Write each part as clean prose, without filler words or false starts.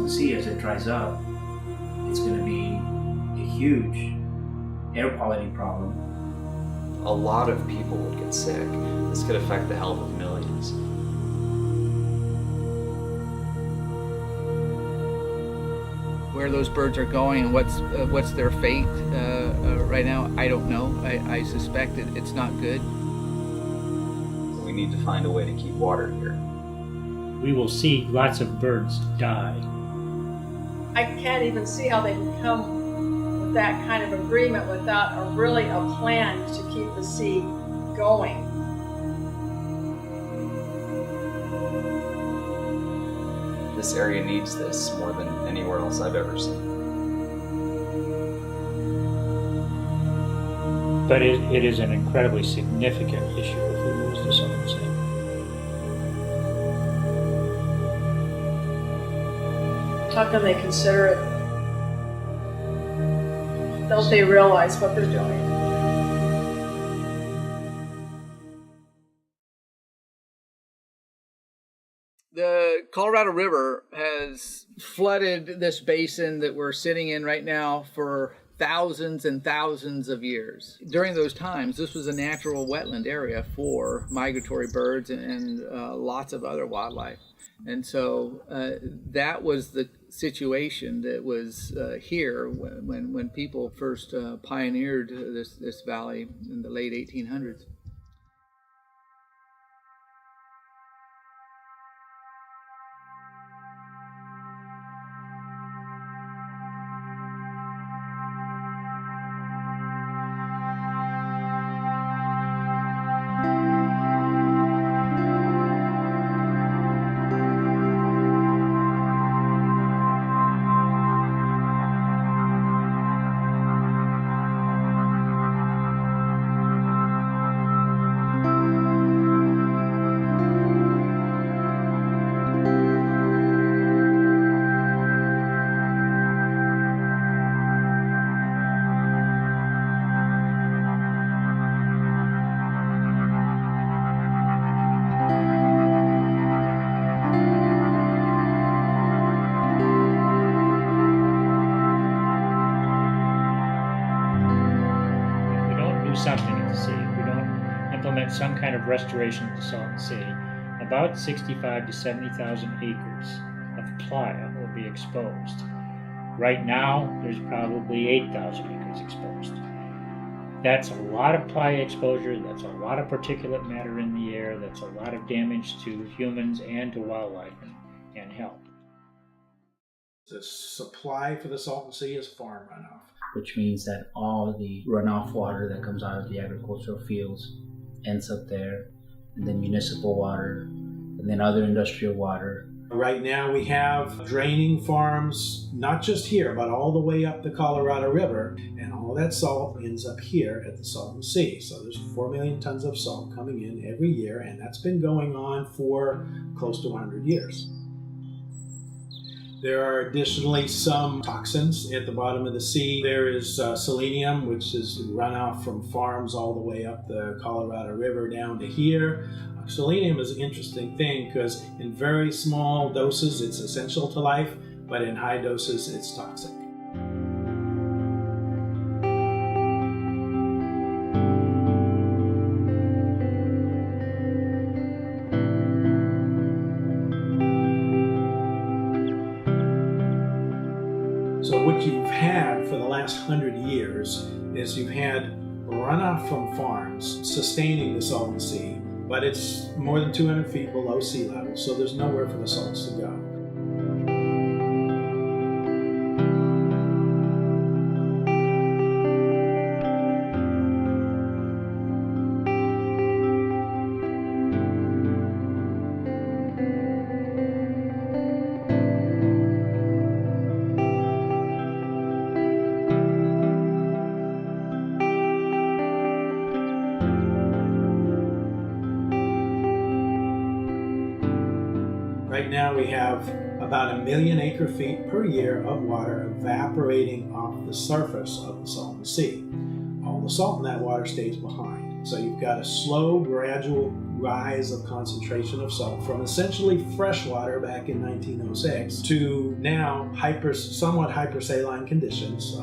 Salton Sea, as it dries up, it's going to be a huge air quality problem. A lot of people would get sick. This could affect the health of millions. Where those birds are going and what's their fate right now, I don't know. I suspect it's not good. We need to find a way to keep water here. We will see lots of birds die. I can't even see how they can come with that kind of agreement without a plan to keep the sea going. This area needs this more than anywhere else I've ever seen. But it is an incredibly significant issue if we lose the Salton Sea. How can they consider it? Don't they realize what they're doing? The Colorado River has flooded this basin that we're sitting in right now for thousands and thousands of years. During those times, this was a natural wetland area for migratory birds and lots of other wildlife. And so that was the situation that was here when people first pioneered this valley in the late 1800s. Something at the sea. If we don't implement some kind of restoration of the Salton Sea, about 65 to 70,000 acres of playa will be exposed. Right now, there's probably 8,000 acres exposed. That's a lot of playa exposure, that's a lot of particulate matter in the air, that's a lot of damage to humans and to wildlife and health. The supply for the Salton Sea is farm runoff, which means that all the runoff water that comes out of the agricultural fields ends up there, and then municipal water, and then other industrial water. Right now we have draining farms, not just here, but all the way up the Colorado River, and all that salt ends up here at the Salton Sea. So there's 4 million tons of salt coming in every year, and that's been going on for close to 100 years. There are additionally some toxins at the bottom of the sea. There is selenium, which is runoff from farms all the way up the Colorado River down to here. Selenium is an interesting thing because in very small doses it's essential to life, but in high doses it's toxic. So what you've had for the last 100 years is you've had runoff from farms sustaining the Salton Sea, but it's more than 200 feet below sea level, so there's nowhere for the salts to go. Right now we have about 1 million acre feet per year of water evaporating off the surface of the Salton Sea. All the salt in that water stays behind. So you've got a slow, gradual rise of concentration of salt from essentially freshwater back in 1906 to now somewhat hypersaline conditions.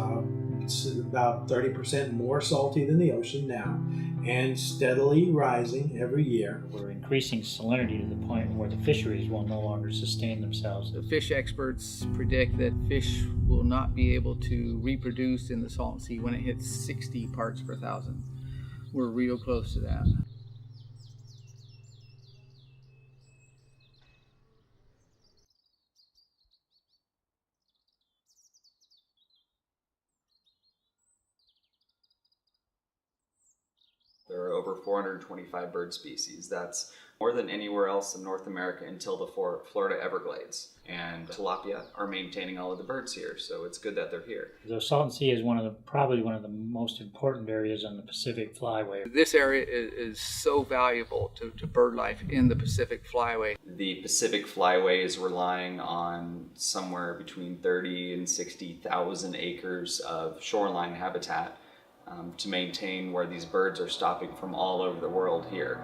It's about 30% more salty than the ocean now, and steadily rising every year. We're increasing salinity to the point where the fisheries will no longer sustain themselves. The fish experts predict that fish will not be able to reproduce in the Salton Sea when it hits 60 parts per thousand. We're real close to that. There are over 425 bird species. That's more than anywhere else in North America until the Florida Everglades. And tilapia are maintaining all of the birds here, so it's good that they're here. The Salton Sea is probably one of the most important areas on the Pacific Flyway. This area is so valuable to bird life in the Pacific Flyway. The Pacific Flyway is relying on somewhere between 30 and 60,000 acres of shoreline habitat to maintain where these birds are stopping from all over the world here.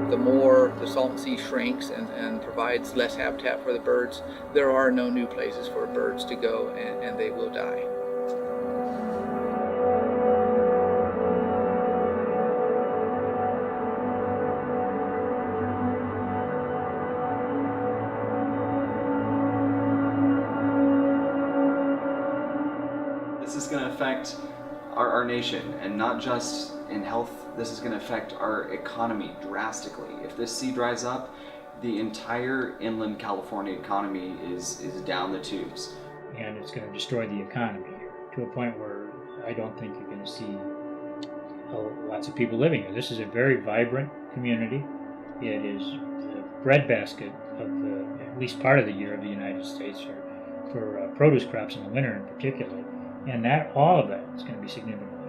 The more the Salton Sea shrinks and provides less habitat for the birds, there are no new places for birds to go, and they will die. This is going to affect our nation, and not just in health. This is going to affect our economy drastically. If this sea dries up, the entire inland California economy is down the tubes. And it's going to destroy the economy here to a point where I don't think you're going to see lots of people living here. This is a very vibrant community. It is the breadbasket of at least part of the year of the United States for produce crops in the winter in particular. And all of that is going to be significantly impacted.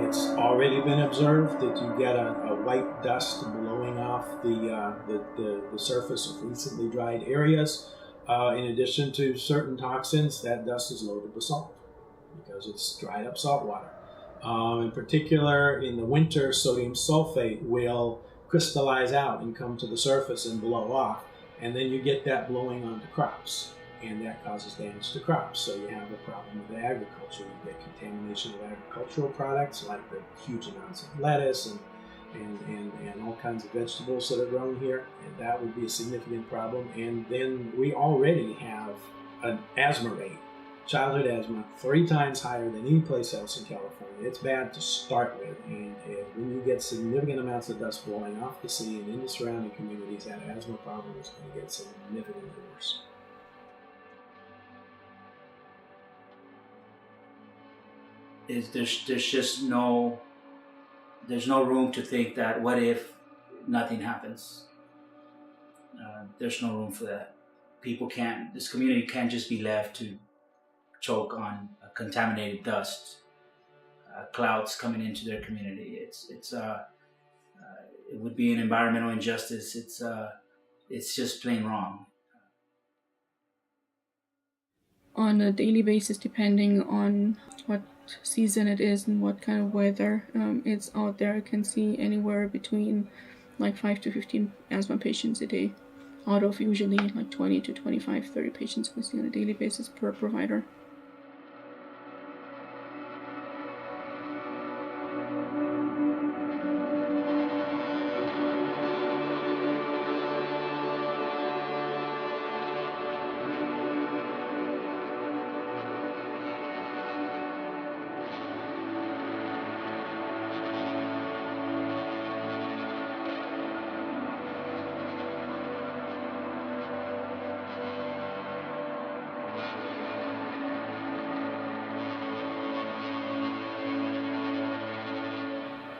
It's already been observed that you get a white dust blowing off the surface of recently dried areas. In addition to certain toxins, that dust is loaded with salt because it's dried up salt water. In particular, in the winter, sodium sulfate will crystallize out and come to the surface and blow off, and then you get that blowing onto crops, and that causes damage to crops. So you have a problem with agriculture. You get contamination of agricultural products like the huge amounts of lettuce and all kinds of vegetables that are grown here, and that would be a significant problem. And then we already have an asthma rate, childhood asthma, 3 times higher than any place else in California. It's bad to start with, and when you get significant amounts of dust blowing off the sea and into surrounding communities, that asthma problem is going to get significantly worse. There's no room to think that what if nothing happens. There's no room for that. This community can't just be left to choke on contaminated dust, clouds coming into their community. It would be an environmental injustice. It's just plain wrong. On a daily basis, depending on what season it is and what kind of weather it's out there, I can see anywhere between like 5 to 15 asthma patients a day, out of usually like 20 to 25, 30 patients we see on a daily basis per provider.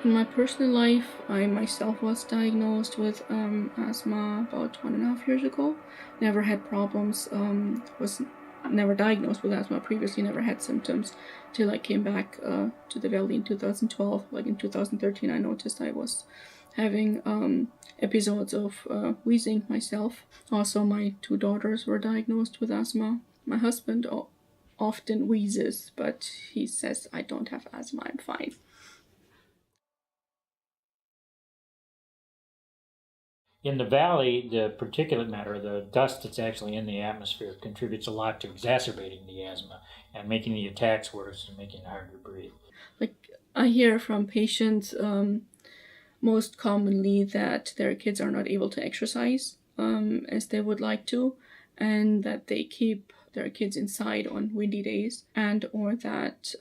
In my personal life, I myself was diagnosed with asthma about 1.5 years ago. Never had problems, was never diagnosed with asthma previously, never had symptoms till I came back to the valley in 2012. Like in 2013, I noticed I was having episodes of wheezing myself. Also, my 2 daughters were diagnosed with asthma. My husband often wheezes, but he says, I don't have asthma, I'm fine. In the valley, the particulate matter, the dust that's actually in the atmosphere, contributes a lot to exacerbating the asthma and making the attacks worse and making it harder to breathe. Like, I hear from patients most commonly that their kids are not able to exercise as they would like to, and that they keep their kids inside on windy days, and or that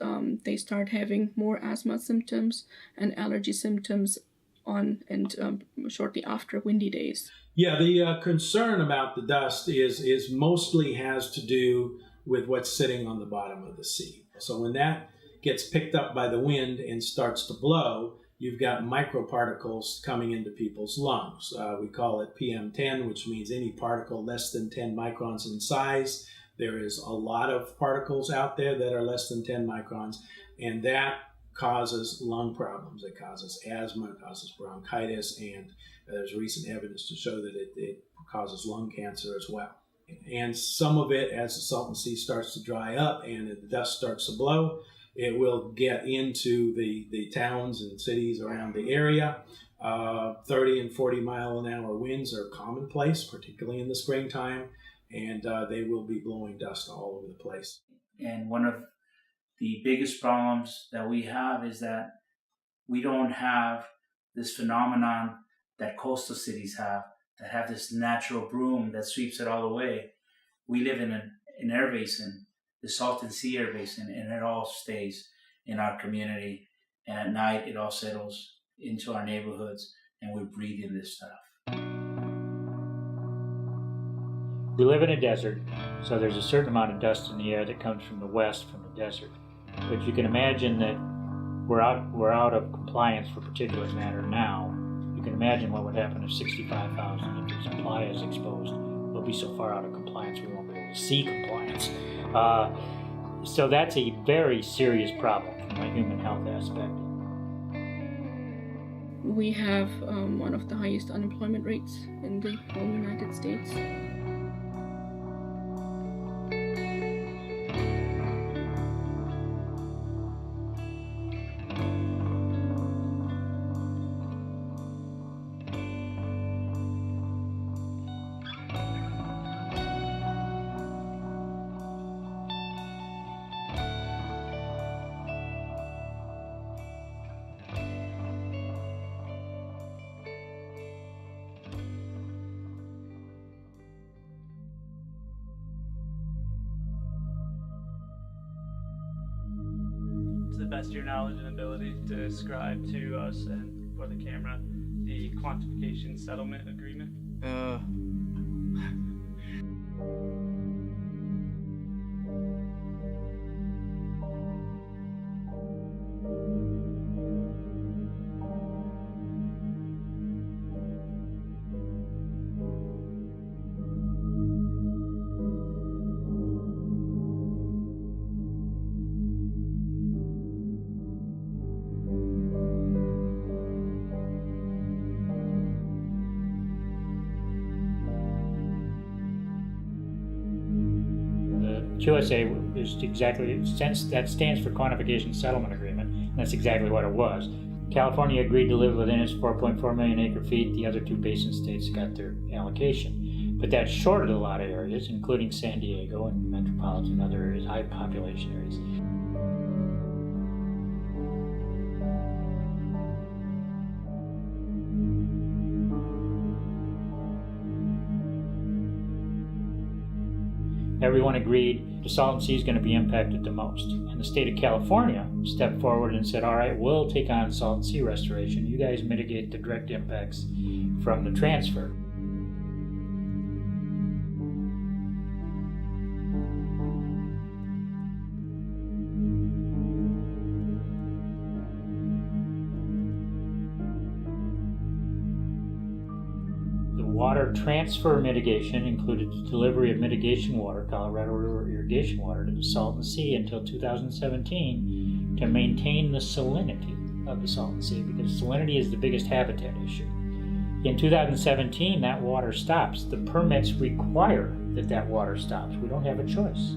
they start having more asthma symptoms and allergy symptoms on and shortly after windy days. Yeah, the concern about the dust is mostly has to do with what's sitting on the bottom of the sea. So when that gets picked up by the wind and starts to blow, you've got microparticles coming into people's lungs. We call it PM10, which means any particle less than 10 microns in size. There is a lot of particles out there that are less than 10 microns, and that causes lung problems. It causes asthma, it causes bronchitis, and there's recent evidence to show that it causes lung cancer as well. And some of it, as the Salton Sea starts to dry up and the dust starts to blow, it will get into the towns and cities around the area. 30 and 40 mile an hour winds are commonplace, particularly in the springtime, and they will be blowing dust all over the place. And one of the biggest problems that we have is that we don't have this phenomenon that coastal cities have, that have this natural broom that sweeps it all away. We live in an air basin, the Salton Sea air basin, and it all stays in our community. And at night, it all settles into our neighborhoods, and we breathe in this stuff. We live in a desert, so there's a certain amount of dust in the air that comes from the west, from the desert. But you can imagine that we're out of compliance for particulate matter now. You can imagine what would happen if 65,000 acres of playa is exposed. We'll be so far out of compliance we won't be able to see compliance. So that's a very serious problem from a human health aspect. We have one of the highest unemployment rates in the whole United States. To the best of your knowledge and ability, to describe to us and for the camera the quantification settlement agreement? QSA is exactly, that stands for Quantification Settlement Agreement, and that's exactly what it was. California agreed to live within its 4.4 million acre feet. The other 2 basin states got their allocation. But that shorted a lot of areas, including San Diego and metropolitan other areas, high population areas. Everyone agreed the Salton Sea is going to be impacted the most. And the state of California stepped forward and said, all right, we'll take on Salton Sea restoration. You guys mitigate the direct impacts from the transfer. water transfer mitigation included the delivery of mitigation water, Colorado River irrigation water, to the Salton Sea until 2017 to maintain the salinity of the Salton Sea, because salinity is the biggest habitat issue. In 2017, that water stops. The permits require that water stops. We don't have a choice.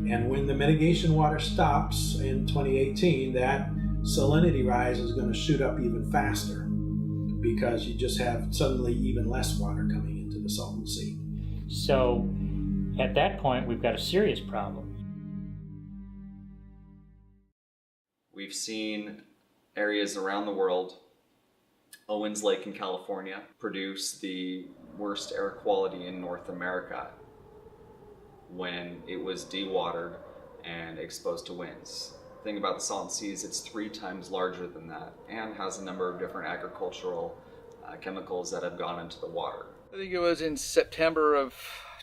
And when the mitigation water stops in 2018, that salinity rise is going to shoot up even faster, because you just have suddenly even less water coming into the Salton Sea. So at that point, we've got a serious problem. We've seen areas around the world, Owens Lake in California, produce the worst air quality in North America when it was dewatered and exposed to winds. The thing about the Salton Sea is it's 3 times larger than that and has a number of different agricultural chemicals that have gone into the water. I think it was in September of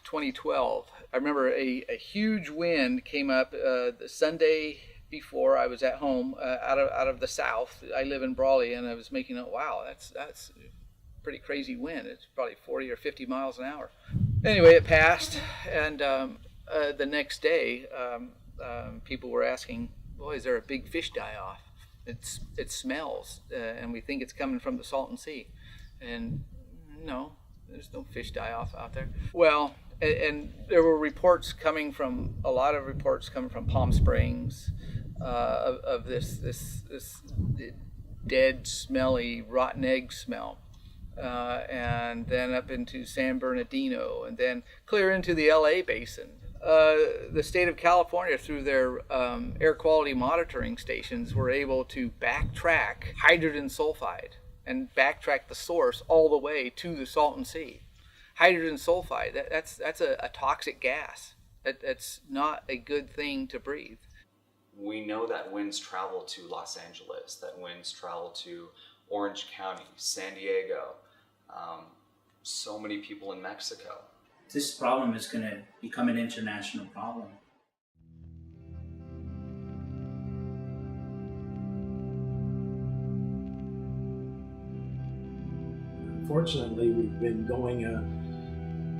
2012. I remember a huge wind came up the Sunday before I was at home out of the south. I live in Brawley, and I was making it, wow, that's a pretty crazy wind. It's probably 40 or 50 miles an hour. Anyway, it passed, and the next day people were asking, boy, is there a big fish die-off? It smells, and we think it's coming from the Salton Sea. And no, there's no fish die-off out there. Well, and there were a lot of reports coming from Palm Springs of this dead, smelly, rotten egg smell. And then up into San Bernardino, and then clear into the LA basin. The state of California, through their air quality monitoring stations, were able to backtrack hydrogen sulfide and backtrack the source all the way to the Salton Sea. Hydrogen sulfide, that's a toxic gas. That's not a good thing to breathe. We know that winds travel to Los Angeles, that winds travel to Orange County, San Diego, so many people in Mexico. This problem is going to become an international problem. Unfortunately, we've been going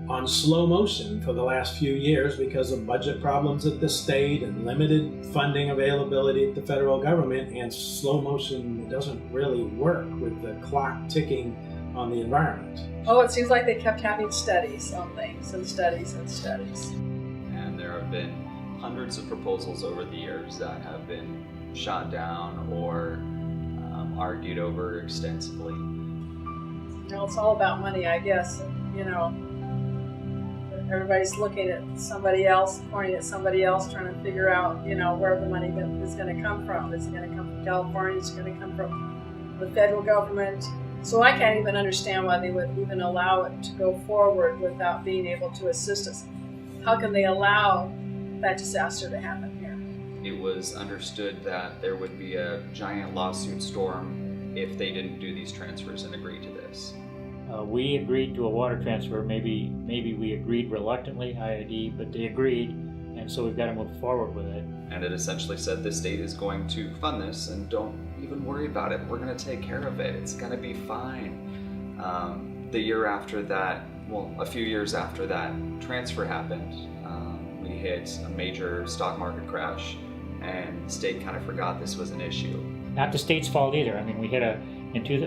on slow motion for the last few years because of budget problems at the state and limited funding availability at the federal government, and slow motion doesn't really work with the clock ticking on the environment. Oh, it seems like they kept having studies on things and studies and studies. And there have been hundreds of proposals over the years that have been shot down or argued over extensively. You know, it's all about money, I guess. You know, everybody's looking at somebody else, pointing at somebody else, trying to figure out, you know, where the money is going to come from. Is it going to come from California? Is it going to come from the federal government? So I can't even understand why they would even allow it to go forward without being able to assist us. How can they allow that disaster to happen here? It was understood that there would be a giant lawsuit storm if they didn't do these transfers and agree to this. We agreed to a water transfer. Maybe we agreed reluctantly, IID, but they agreed, and so we've got to move forward with it. And it essentially said the state is going to fund this and don't even worry about it. We're going to take care of it. It's going to be fine. The year after that, well, a few years after that transfer happened, we hit a major stock market crash, and the state kind of forgot this was an issue. Not the state's fault either. I mean, we hit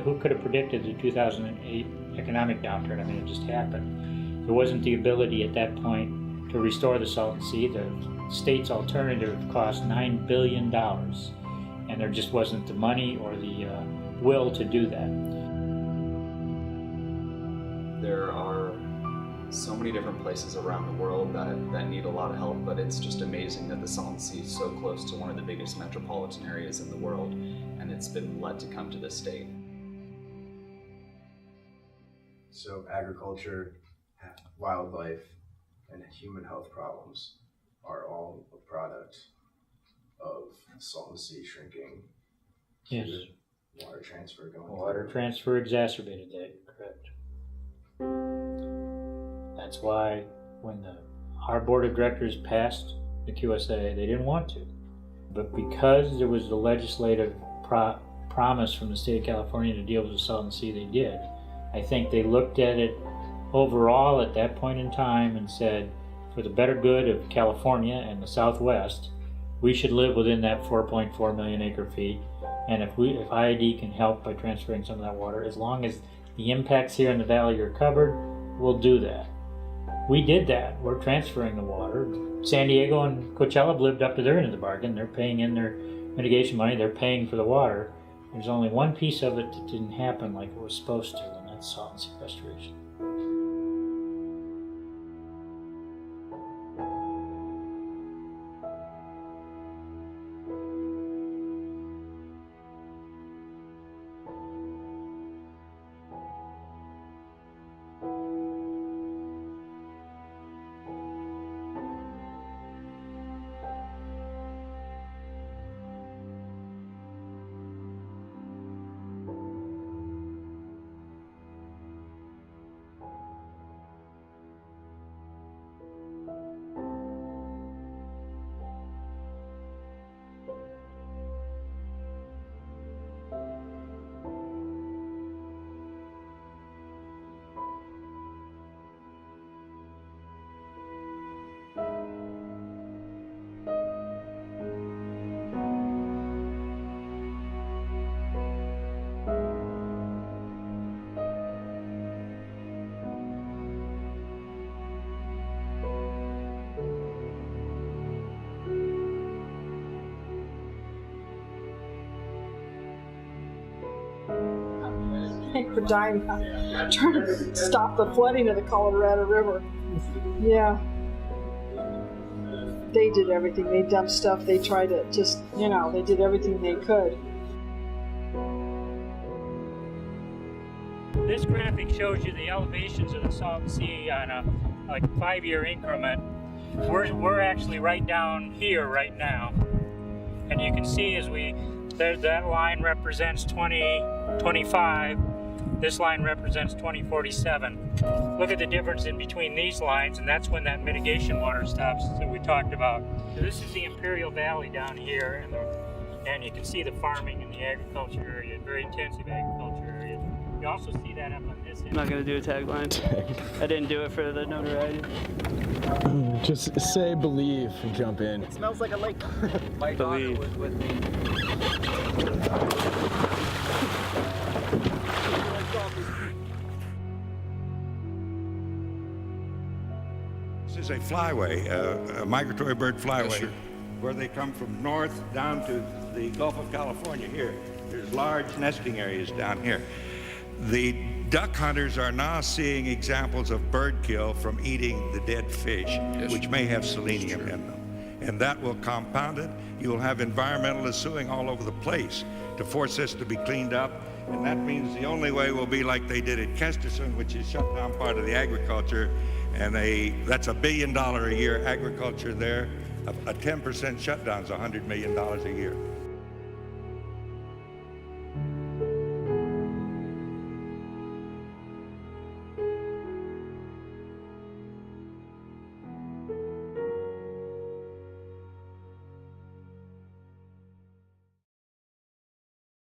who could have predicted the 2008 economic downturn? I mean, it just happened. There wasn't the ability at that point to restore the Salton Sea. The state's alternative cost $9 billion, and there just wasn't the money or the will to do that. There are so many different places around the world that need a lot of help, but it's just amazing that the Salton Sea is so close to one of the biggest metropolitan areas in the world, and it's been let to come to this state. So agriculture, wildlife, and human health problems are all a product of Salton Sea shrinking. Yes. Water transfer going Water through. transfer exacerbated that, correct. That's why when our board of directors passed the QSA, they didn't want to. But because there was the legislative promise from the state of California to deal with the Salton Sea, they did. I think they looked at it overall at that point in time and said, for the better good of California and the Southwest, we should live within that 4.4 million acre feet. And if IID can help by transferring some of that water, as long as the impacts here in the valley are covered, we'll do that. We did that. We're transferring the water. San Diego and Coachella have lived up to their end of the bargain. They're paying in their mitigation money. They're paying for the water. There's only one piece of it that didn't happen like it was supposed to, and that's Salton Sea restoration. We're dying trying to stop the flooding of the Colorado River. Yeah. They did everything. They dumped stuff. They tried to just, they did everything they could. This graphic shows you the elevations of the Salton Sea on a 5-year increment. We're actually right down here right now. And you can see that line represents 2025. This line represents 2047. Look at the difference in between these lines, and that's when that mitigation water stops that we talked about. So this is the Imperial Valley down here, and you can see the farming and the agriculture area, very intensive agriculture area. You also see that up on this end. I'm not going to do a tagline. I didn't do it for the notoriety. Just say believe and jump in. It smells like a lake. My daughter Believe. was with me. This is a flyway, a migratory bird flyway, sir. where they come from north down to the Gulf of California here. There's large nesting areas down here. The duck hunters are now seeing examples of bird kill from eating the dead fish, which may have selenium in them. And that will compound it. You will have environmentalists suing all over the place to force this to be cleaned up. And that means the only way will be like they did at Kesterson, which is shut down part of the agriculture. And that's $1 billion a year agriculture there. A 10% shutdown is $100 million a year.